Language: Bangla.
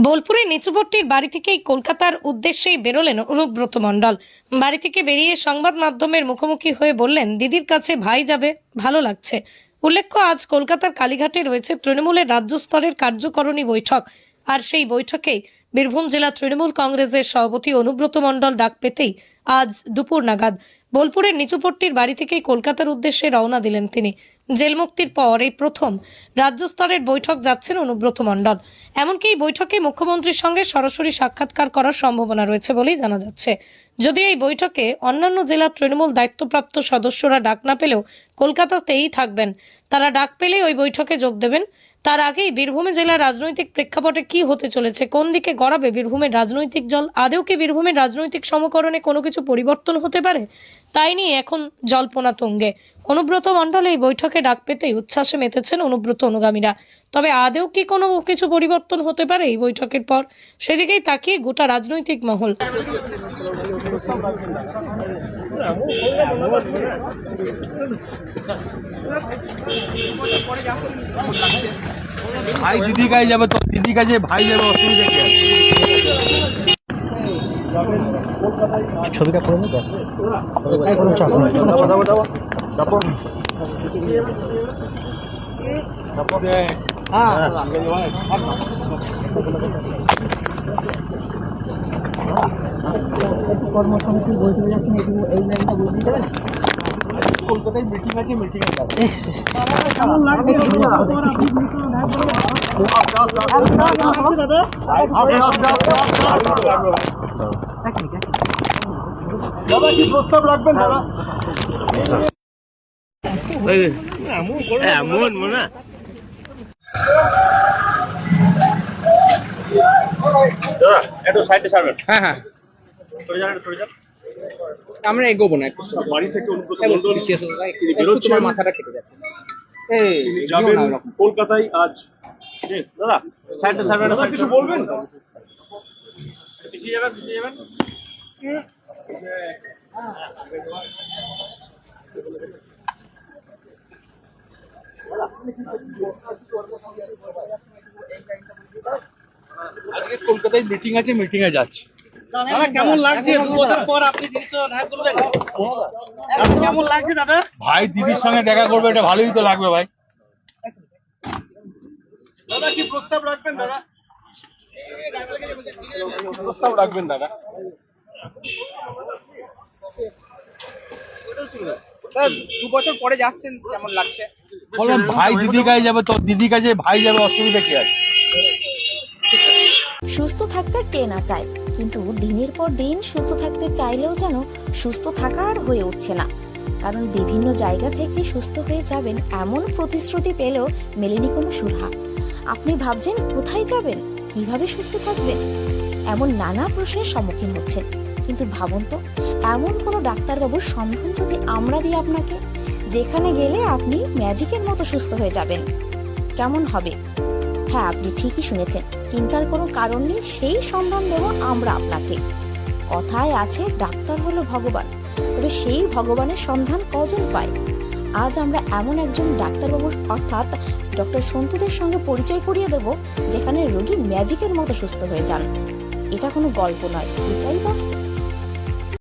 বোলপুরের নিচুপট্টির বাড়ি থেকেই কলকাতার উদ্দেশ্যেই বেরোলেন অনুব্রত মণ্ডল। বাড়ি থেকে বেরিয়ে সংবাদ মাধ্যমের মুখোমুখি হয়ে বললেন, দিদির কাছে ভাই যাবে, ভালো লাগছে। উল্লেখ্য, আজ কলকাতার কালীঘাটে রয়েছে তৃণমূলের রাজ্য স্তরের কার্যকারিণী বৈঠক। আর সেই বৈঠকেই বীরভূম জেলা তৃণমূল কংগ্রেসের সভাপতি অনুব্রত মণ্ডল ডাক পেতেই আজ দুপুর নাগাদ বোলপুরের নিচুপট্টির বাড়ি থেকেই কলকাতার উদ্দেশ্যে রওনা দিলেন তিনি। জেল মুক্তির পর এই প্রথম রাজ্য স্তরের বৈঠক যাচ্ছেন অনুব্রত মণ্ডল। এমনকি এই বৈঠকে মুখ্যমন্ত্রীর সঙ্গে সরাসরি সাক্ষাৎকার করার সম্ভাবনা রয়েছে বলেই জানা যাচ্ছে। যদিও এই বৈঠকে অন্যান্য জেলার তৃণমূল দায়িত্বপ্রাপ্ত সদস্যরা ডাক না পেলেও কলকাতাতেই থাকবেন। তারা ডাক পেলেই ওই বৈঠকে যোগ দেবেন। তার আগেই বীরভূমে জেলার রাজনৈতিক প্রেক্ষাপটে কি হতে চলেছে, কোন দিকে গড়াবে বীরভূমের রাজনৈতিক জল, আদৌ কি বীরভূমের রাজনৈতিক সমীকরণে কোনো কিছু পরিবর্তন হতে পারে, তাই নিয়ে এখন জল্পনা তুঙ্গে। অনুব্রত মণ্ডল এই বৈঠকে ডাক পেতেই উচ্ছ্বাসে মেতেছেন অনুব্রত অনুগামীরা। তবে আদৌ কি কোনো কিছু পরিবর্তন হতে পারে এই বৈঠকের পর, সেদিকেই তাকিয়ে গোটা রাজনৈতিক মহল। ভাই দিদি কাছে যাবে, তো দিদি কাছে ভাই যাবে, অসুবিধা কি আছে? ছবিটা করে নেবে। কর্মসমিতির বৈঠকে যাচ্ছেন, এই লাইনটা বলে দিতে পারেন। কলকাতায় মিটিং আছে, মিটিং এ যাবে। দাদা কি প্রস্তাব রাখবেন দাদা? এমন মনে একটু সাইডে ছাড়বেন। হ্যাঁ হ্যাঁ, আমরা এগোবো না। বাড়ি থেকে তোমার মাথাটা কেটে যাচ্ছে। যাবেন কলকাতায় আজ। দাদা সাইডে ছাড়বেন, কিছু বলবেন? পিছিয়ে যাবেন, পিছিয়ে যাবেন। আজকে কলকাতায় মিটিং আছে, মিটিং এ যাচ্ছে। দাদা কেমন লাগছে 2 বছর পর আপনি দিদির সঙ্গে দেখা করবেন? কেমন লাগছে দাদা? ভাই দিদির সঙ্গে দেখা করবে, এটা ভালোই তো লাগবে ভাই। দাদা কি প্রস্তাব রাখবেন দাদা? প্রস্তাব রাখবেন দাদা? 2 বছর পরে যাচ্ছেন, কেমন লাগছে? বললাম ভাই দিদি কাছে যাবে, তো দিদি কাছে ভাই যাবে, অসুবিধা কি আছে? সুস্থ থাকতে কে না চায়, কিন্তু দিনের পর দিন সুস্থ থাকতে চাইলেও যেন সুস্থ থাকা আর হয়ে উঠছে না। কারণ বিভিন্ন জায়গা থেকে সুস্থ হয়ে যাবেন এমন প্রতিশ্রুতি পেলেও মেলেনি কোনো সুধা। আপনি ভাবছেন কোথায় যাবেন, কিভাবে সুস্থ থাকবেন, এমন নানা প্রশ্নের সম্মুখীন হচ্ছেন। কিন্তু ভাবুন তো, এমন কোনো ডাক্তারবাবুর সন্ধান যদি আমরা দিই আপনাকে, যেখানে গেলে আপনি ম্যাজিকের মতো সুস্থ হয়ে যাবেন, কেমন হবে? হ্যাঁ, আপনি ঠিকই শুনেছেন, চিন্তার কোনো কারণ নেই, সেই সন্ধান দেব আমরা আপনাকে। কথায় আছে ডাক্তার হলো ভগবান, তবে সেই ভগবানের সন্ধান কজন পায়? আজ আমরা এমন একজন ডাক্তারবাবুর অর্থাৎ ডক্টর সন্তুদের সঙ্গে পরিচয় করিয়ে দেব, যেখানে রোগী ম্যাজিকের মতো সুস্থ হয়ে যান। এটা কোনো গল্প নয়, এটাই বাস্তব।